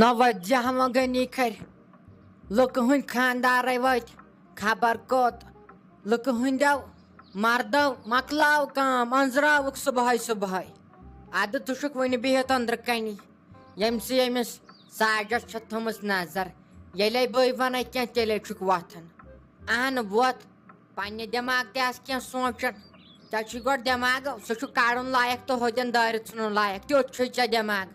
نوجہ گنی کھر لُکہٕ ہٕنٛدۍ خانٛدارے وٲتۍ خبر کوٚت لُکہٕ ہٕنٛدیو مردو مۄکلاو کٲم أنٛزراوُکھ صبحٲے صبحٲے اَدٕ ژٕ چھُکھ وُنہِ بِہِتھ أنٛدرٕ کَنی ییٚمِسٕے ییٚمِس ساجس چھےٚ تھٲومٕژ نظر ییٚلے بٕے وَنے کینٛہہ تیٚلے چھُکھ وۄتھان اہن ووت پننہِ دٮ۪ماغ تہِ آسہِ کینٛہہ سونٛچان ژےٚ چھُے گۄڈٕ دٮ۪ماغ سُہ چھُ کَڑُن لایق تہٕ ہوٚدٮ۪ن دٲرِتھ ژھٕنُن لایق تیُتھ چھُے ژےٚ دٮ۪ماغ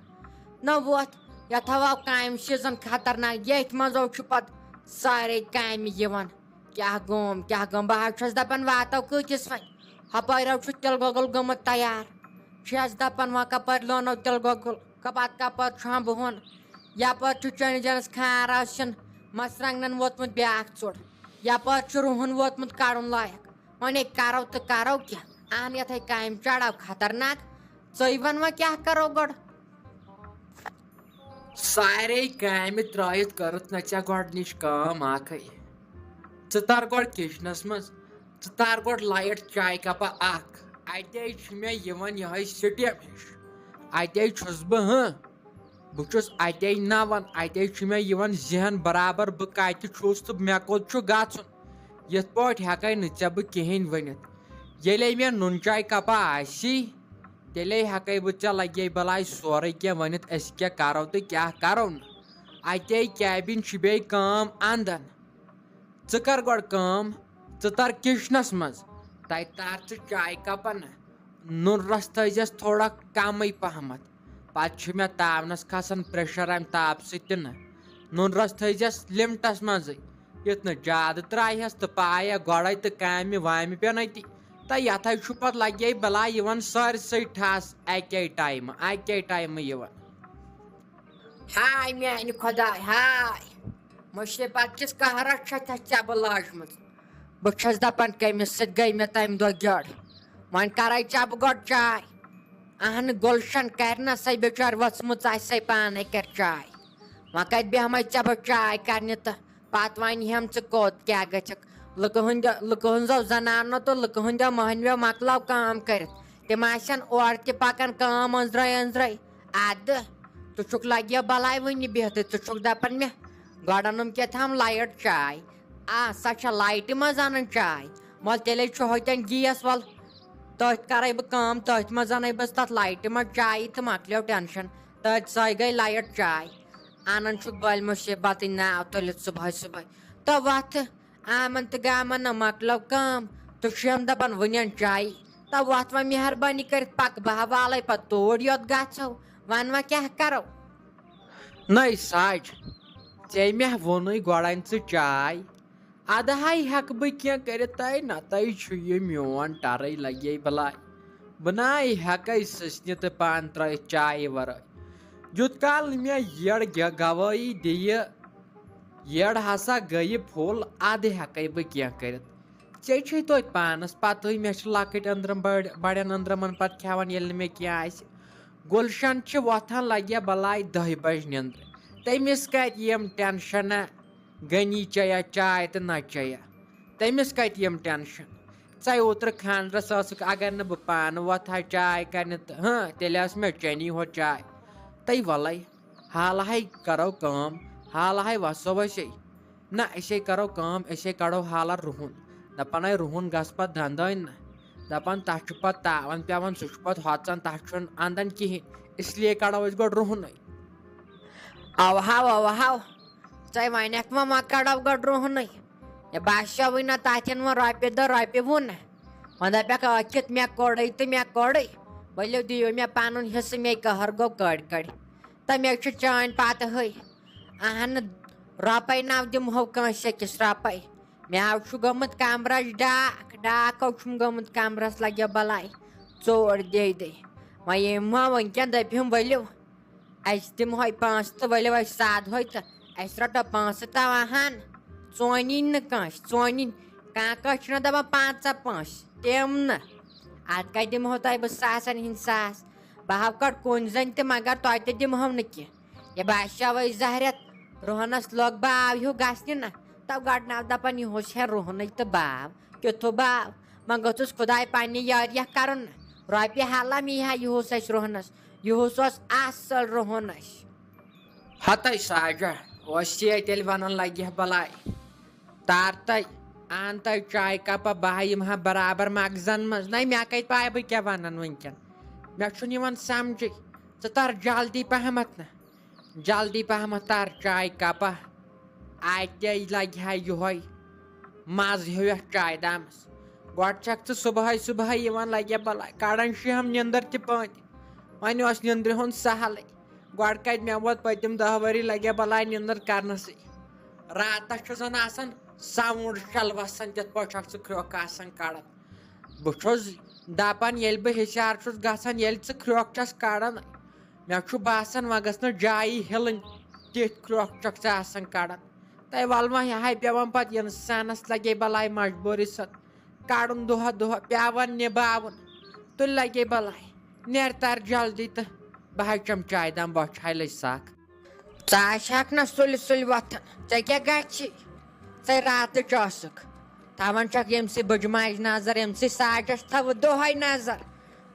نہ ووت یَتھ آو کامہِ سیٖزن خطرناک ییٚتھۍ منٛزو چھُ پتہٕ سارے کامہِ یِوان کیٛاہ گوٚم بہٕ حظ چھَس دَپان واتو کۭتِس وۄنۍ ہُپٲرۍ چھُ تِلہٕ گۄگُل گوٚمُت تیار چھَس دَپان وۄنۍ کَپٲرۍ لونو تِلہٕ گۄگُل پتہٕ کَپٲرۍ چھۄمبہٕ ہون یپٲرۍ چھُ چٲنِس جَنَس کھار ٲسِن مَژرٛانٛگنن ووتمُت بیٛاکھ ژوٚٹ یپٲرۍ چھُ رُہُن ووتمُت کَڑُن لایق وۄنۍ کرو تہٕ کرو کیٛاہ اہن یَتھے کامہِ چڑاو خطرناک ژٕے وَن وۄنۍ کیٛاہ کرو گۄڈٕ سارے کامہِ ترٲیِتھ کٔرٕتھ نہ ژےٚ گۄڈنِچ کٲم اکھٕے ژٕ تر گۄڈٕ کِچنس منٛز ژٕ تار گۄڈٕ لایٹ چاے کپا اکھ اتے چھُ مےٚ یِوان یِہے سِٹیم ہِش اتے چھُس بہٕ چھُس اتے نوان اتے چھُ مےٚ یِوان ذہن برابر بہٕ کتہِ چھُس تہٕ مےٚ کوٚت چھُ گژھُن یِتھ پٲٹھۍ ہٮ۪کے نہٕ ژےٚ بہٕ کِہینۍ ؤنِتھ ییٚلے مےٚ نُن چاے کپا آسی تیٚلے ہٮ۪کے بہٕ ژےٚ لگے بلاے سورُے کینٛہہ ؤنِتھ أسۍ کیٛاہ کرو تہٕ کیٛاہ کرو نہٕ اتے کیبِن چھِ بیٚیہِ کٲم انٛدن ژٕ کر گۄڈٕ کٲم ژٕ تر کِچنس منٛز تتہِ تار ژٕ چاے کپا نہ نُن رس تھٲیزٮ۪س تھوڑا کمٕے پہمتھ پتہٕ چھُ مےٚ تاونس کھسان پریشر امہِ تاپہٕ سۭتۍ تہِ نہ نُن رس تھٲیزٮ۪س لِمٹس منٛزٕے یُتھ نہٕ زیادٕ ترٛایہس تہٕ پایہ گۄڈے تہٕ کامہِ وامہِ پٮ۪ن أتی تہٕ یتھے چھُ پتہٕ لگے بلاے یِوان سٲرسٕے ٹھس اکے ٹایمہٕ یِوان ہاے میانہِ خۄداے ہاے مُصیبت کِس قہرس چھےٚ ژےٚ لاجمٕژ بہٕ چھَس دپان کٔمِس سۭتۍ گٔے مےٚ تمہِ دۄہ گٔڑ وۄنۍ کرے ژےٚ بہٕ گۄڈٕ چاے اہن گُلشن کرِ نہ سۄ بِچٲر ؤژھمٕژ آسہِ سۄ پانے کر چاے وۄنۍ کتہِ بیہمے ژےٚ بہٕ چاے کرنہِ تہٕ پتہٕ وَنہِ ہٮ۪م ژٕ کوٚت کیٛاہ گژھکھ لُکہٕ ہٕنٛزو زنانو تہٕ لُکہٕ ہٕنٛدیو مٔہنویو مۄکلاو کٲم کٔرِتھ تِم آسن اورٕ تہِ پکان کٲم أنٛزرٲے اَدٕ ژٕ چھُکھ لگہِ بلاے وٕنہِ بِہتٕے ژٕ چھُکھ دپان مےٚ گۄڈٕ اَنُم کیٛاہ تھام لایٹ چاے سۄ چھےٚ لایٹہِ منٛز اَنٕنۍ چاے وَلہٕ تیٚلے چھُ ہوٚتٮ۪ن گیس وَلہٕ تٔتھۍ کرے بہٕ کٲم تٔتھۍ منٛز اَنَے بہٕ تَتھ لایٹہِ منٛز چایہِ تہٕ مۄکلیو ٹٮ۪نشن تٔتھۍ سۄے گٔے لایٹ چاے اَنان چھُکھ بٔلۍ مُصیبتٕے ناو تُلِتھ صبحٲے صبحٲے تہٕ وۄتھٕ آمن تہٕ گامن نہ مۄکلٲو کٲم تہٕ چھِم دپان وٕنہِ اَن چایہِ تہٕ وۄتھ وۄنۍ مہربٲنی کٔرِتھ پکہٕ بہہ والے پتہٕ توٗرۍ یوت گژھو وَن وۄنۍ کیٛاہ کرو نٔے ساج ژےٚ مےٚ ووٚنُے گۄڈٕ اَن ژٕ چاے اَدٕ ہاے ہٮ۪کہٕ بہٕ کینٛہہ کٔرِتھ تَے نَتَے چھُ یہِ میون ٹرٕے لگے بلاے بہٕ نَے ہٮ۪کے سٕژنہِ تہٕ پانہٕ ترٲیِتھ چایہِ ورٲے یوٗت کال نہٕ مےٚ یٔڈ گوٲیی دِیہِ یٔڈ ہسا گٔیہِ پھُل اَدٕ ہٮ۪کے بہٕ کینٛہہ کٔرِتھ ژےٚ چھُے توتہِ پانس پتہٕ مےٚ چھِ لۄکٕٹۍ أنٛدرم بڑٮ۪ن أنٛدرمن پتہٕ کھٮ۪وان ییٚلہِ نہٕ مےٚ کینٛہہ آسہِ گُلشن چھِ وۄتھان لگہِ بلاے 10 بجہِ نِنٛدرِ تٔمِس کتہِ یِم ٹٮ۪نشنا گٔنی چیا چاے تہٕ نہ چیا تٔمِس کتہِ یِم ٹٮ۪نشن ژَے اوترٕ خانٛدرس ٲسٕکھ اگر نہٕ بہٕ پانہٕ وۄتھ ہا چاے کرنہِ تہٕ تیٚلہِ ٲس مےٚ چنی ہوت چاے تہٕ وَلے حالہٕ ہاے کرو کٲم حالہٕ ہاے وسو أسے نہ أسے کرو کٲم أسے کڑو حالہ رُہُن دپان ہے رُہُن گژھ پتہٕ دنٛدٲنۍ نہ دپان تتھ چھُ پتہٕ تاون پٮ۪وان سُہ چھُ پتہٕ ہۄژان تتھ چھُنہٕ انٛدان کِہینۍ اس لیے کڑو أسۍ گۄڈٕ رُہنُے اوہو ژَے وَنٮ۪کھ وۄنۍ کڑو گۄڈٕ رُہنُے مےٚ باسیوٕے نہ تَتٮ۪ن وۄنۍ رۄپیہِ دہ رۄپیہِ وُہ نہ وۄنۍ دپٮ۪کھ ٲکھِتھ مےٚ کوٚڑٕے تہٕ مےٚ کوٚڑٕے ؤلِو دِیِو مےٚ پنُن حِصہٕ مے قہر گوٚو کٔڑۍ تہٕ مےٚ چھُ چٲنۍ پتہٕ ہٕے اہن رۄپے 9 دِمہو کٲنٛسہِ أکِس رۄپے مےٚ حظ چھُ گوٚمُت کمرس ڈاکو چھُم گوٚمُت کمرس لگہِ بلاے ژوٗر دے وۄنۍ یِمو وٕنکٮ۪ن دٔپِہِم ؤلِو اَسہِ دِمہوے پونٛسہٕ تہٕ ؤلِو أسۍ سادہوے تہٕ اَسہِ رَٹو پونٛسہٕ تَوہن ژونِنۍ نہٕ کٲنٛسہِ ژونِنۍ کانٛہہ چھُنہ دپان 5 پونٛسہٕ تِم نہٕ اَدٕ کَتہِ دِمہو تۄہہِ بہٕ ساسن ہِنٛدۍ ساس بہٕ ہاو گۄڈٕ کُنۍ زٔنۍ تہِ مگر تۄہہِ تہِ دِمہو نہٕ کینٛہہ یہِ باسیوٕے 2 رٮ۪تھ رُہنس لوٚگ باو ہیوٗ گژھنہِ نہ تَو گۄڈٕنیٚتھ دپان یِہُس ہے رُہنٕے تہٕ باو کیُتھُ باو وۄنۍ گوٚژھُس خۄداے پننہِ یٲرِیہ کرُن نہ رۄپیہِ حلم یی ہا یِہُس اَسہِ رُہنس یِہُس اوس اصٕل رُہُن اَسہِ ہتَے ساجا اوس یہ تیٚلہِ وَنان لگہِ ہا بلاے تار تَے ان تَے چاے کپا بہٕ یِمہٕ ہا برابر مغزن منٛز نَے مےٚ کَتہِ پاے بہٕ کیٛاہ وَنان وٕنکٮ۪ن مےٚ چھُنہٕ یِوان سمجھے ژٕ تر جلدی پہمتھ نا جلدی پہمتھ تر چاے کپا اتے لگہِ ہا یہوے مزٕ ہیوٗ یتھ چاے دامس گۄڈٕ چھکھ ژٕ صبحٲے صبحٲے یِوان لگہِ ہا بلاے کڑان چھِ ہم نِندٕر تہِ پٲنٛتہِ وۄنۍ اوس نِندرِ ہُنٛد سہلٕے گۄڈٕ کتہِ مےٚ ووت پٔتِم 10 ؤری لگہِ ہا بلاے نِندٕر کرنسٕے راتس چھُ زن آسان ساوُنٛڈ شل وسان تِتھ پٲٹھۍ چھکھ ژٕ کھرٛوکھ آسان کڑان بہٕ چھُس دپان ییٚلہِ بہٕ ہِشار چھُس گژھان ییٚلہِ ژٕ کھرٛوکھ چھس کڑان مےٚ چھُ باسان وۄنۍ گٔژھ نہٕ جایی ہِلٕنۍ تِتھۍ کھرٛوکھ چھکھ ژٕ آسان کڑان تَے وَلہٕ وۄنۍ یِہے پیٚوان پتہٕ اِنسانس لگے بلاے مجبوٗری سۭتۍ کڑُن دۄہا دۄہا پیٚوان نِباوُن تُلہِ لگے بلاے نیر تر جلدی تہٕ بہٕ حظ چَم چاے دام بۄچھِ لٔج سکھ ژٕ آسہکھ نا سُلہِ سُلہِ وۄتھان ژےٚ کیٛاہ گژھی ژے راتٕچ ٲسٕکھ تھاوان چھکھ ییٚمسٕے بٕجہِ ماجہِ نظر ییٚمسٕے ساجس تھاوٕ دۄہے نظر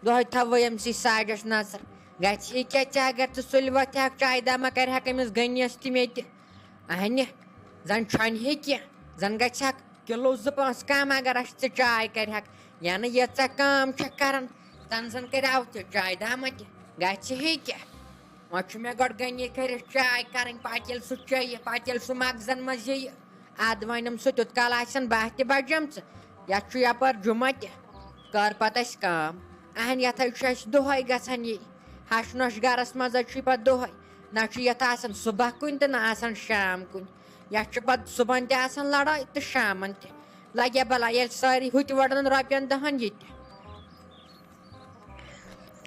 دۄہے تھاوٕ ییٚمسٕے ساجس نظر گژھی کیٛاہ ژےٚ اگر ژٕ سُلہِ وۄتھہکھ چاے داما کرہکھ أمِس گٔنِیَس تہِ مےٚ تہِ اہنہِ زن چھۄنہِ کینٛہہ زن گژھکھ کِلوٗ 2-5 کم اگر اَسہِ ژٕ چاے کرہکھ ینہٕ ییٖژاہ کٲم چھکھ کران زن زن کریو تہِ چاے داما تہِ گژھِ کیٛاہ وۄنۍ چھُ مےٚ گۄڈٕ گٔنی کٔرِتھ چاے کرٕنۍ پتہٕ ییٚلہِ سُہ چیٚیہِ پتہٕ ییٚلہِ سُہ مغزن منٛز یِیہِ ادٕ ونٮ۪م سُہ تیُت کال آسن 12 تہِ بجیمژٕ یتھ چھُ یپٲرۍ جُمعہ تہِ کر پتہٕ اَسہِ کٲم اہن یتھ حظ چھُ اَسہِ دۄہے گژھان یی ہش نۄش گرس منٛز حظ چھُے پتہٕ دۄہے نہ چھُ یتھ آسان صبح کُنہِ تہٕ نہ آسان شام کُنہِ یتھ چھُ پتہٕ صبحن تہِ آسان لڑٲے تہٕ شامن تہِ لگے بلاے ییٚلہِ سٲری ہُتہِ وڑن رۄپین 10 یہِ تہِ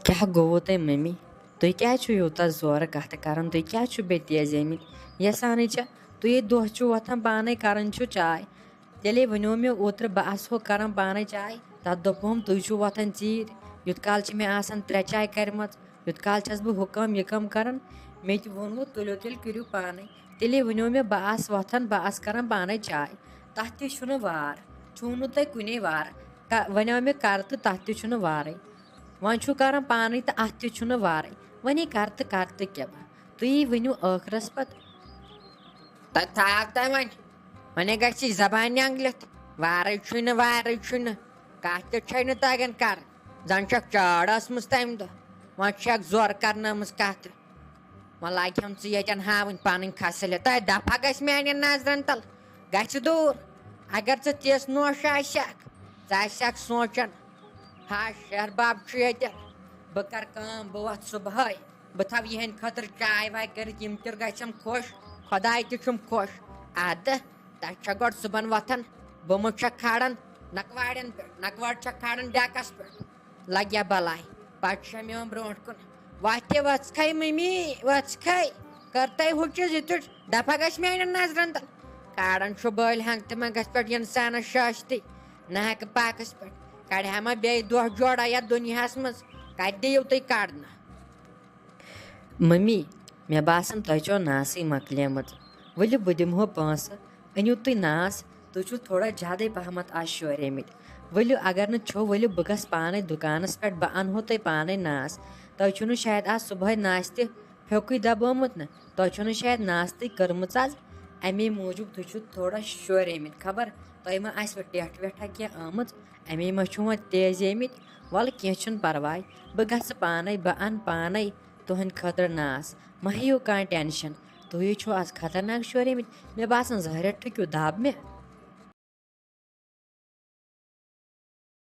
کیٛاہ گوٚوُ تۄہہِ مٔمی تُہۍ کیٛازِ چھِو یوٗتاہ زورٕ کتھٕ کران تُہۍ کیٛازِ چھِو بیٚیہِ تیزیمٕتۍ یسانٕے چھا تُہۍ ییٚتہِ دۄہ چھِو وۄتھان پانے کران چھِو چاے تیٚلے ؤنیو مےٚ اوترٕ بہٕ آسہو کران پانے چاے تتھ دوٚپہوم تُہۍ چھِو وۄتھان ژیٖرۍ یوٗت کال چھِ مےٚ آسان 3 چاے کرِمژ یوٗت کال چھس بہٕ ہُہ کٲم یہِ کٲم کران مےٚ تہِ ووٚنوُ تُلِو تیٚلہِ کٔرِو پانے تیٚلے ؤنیو مےٚ بہٕ آسہٕ وۄتھان بہٕ آسہٕ کران پانے چاے تتھ تہِ چھُنہٕ وار چھُو نہٕ تۄہہِ کُنے وار وَنیو مےٚ کر تہٕ تتھ تہِ چھُنہٕ وارٕے وۄنۍ چھُو کران پانے تہٕ اتھ تہِ چھُنہٕ وارٕے وۄنۍ کر تہٕ کیٛاہ بہٕ تُہی ؤنِو ٲخرس پتہٕ تتہِ تھاو تۄہہِ وۄنۍ گژھِ زبانہِ انگلِتھ وارٕے چھُنہٕ کتھ تہِ چھے نہٕ تگان کرٕنۍ زن چھکھ چٲڑ ٲسمٕژ تمہِ دۄہ وۄنۍ چھکھ زورٕ کرنٲمٕژ کتھٕ وۄنۍ لاگہِ ہم ژٕ ییٚتٮ۪ن ہاوٕنۍ پنٕنۍ خصلت تۄہہِ دفعہ گژھِ میانٮ۪ن نظرن تل گژھِ دوٗر اگر ژٕ تِژھ نوش آسکھ ژٕ آسکھ سونٛچان ہش ہیٚہربب چھُ ییٚتٮ۪ن بہٕ کرٕ کٲم بہٕ وۄتھٕ صبحٲے بہٕ تھاوٕ یِہنٛدِ خٲطرٕ چاے واے کٔرِتھ یِم تہِ گژھٮ۪م خۄش خۄداے تہِ چھُم خۄش ادٕ تتہِ چھکھ گۄڈٕ صبحن وۄتھان بُمہٕ چھکھ کھالان نکواڑٮ۪ن پٮ۪ٹھ نکوڑ چھکھ کھالان ڈیکس پٮ۪ٹھ لگیا بلاے پتہٕ چھم یِوان برونٛٹھ کُن وۄتھِ وۄژکھے مٔمی وۄژکھے کٔرتَے ہُہ چیٖز یِتھُے دفعہ گژھِ میانٮ۪ن نظرن تل کاڑان چھُ بٔلۍ ہنٛگتہٕ منٛگس پٮ۪ٹھ اِنسانس شٲشتٕے نہ ہٮ۪کہٕ پاکس پٮ۪ٹھ کڑِ ہا ما بیٚیہِ دۄہ جوڑا یتھ دُنیاہس منٛز کتہِ دِیِو تُہۍ کڑنہٕ مٔمی مےٚ باسان تۄہہِ چھو ناسٕے مۄکلیمٕژ ؤلِو بہٕ دِمہو پونٛسہٕ أنِو تُہۍ ناس تُہۍ چھِو تھوڑا زیادے پہمتھ آز شوریمٕتۍ ؤلِو اگر نہٕ چھو ؤلِو بہٕ گژھٕ پانے دُکانس پٮ۪ٹھ بہٕ انہو تۄہہِ پانے ناس تۄہہِ چھُو نہٕ شاید آز صبحٲے ناشتہِ پھیوٚکُے دبومُت نہٕ تۄہہِ چھو نہٕ شاید ناشتٕے کٔرمٕژ آز امی موٗجوٗب تُہۍ چھِو تھوڑا شوریمٕتۍ خبر تۄہہِ ما آسوٕ ٹٮ۪ٹھ وٮ۪ٹھا کینٛہہ آمٕژ امی ما چھُو وۄنۍ تیزیمٕتۍ وَلہٕ کینٛہہ چھُنہٕ پرواے بہٕ گژھٕ پانے بہٕ انہٕ پانے تُہنٛدِ خٲطرٕ ناس مہ ہیٚیِو کانٛہہ ٹٮ۪نشن تُہی چھِو آز خطرناک شوریمٕتۍ مےٚ باسان زہریا ٹھُکِو دب مےٚ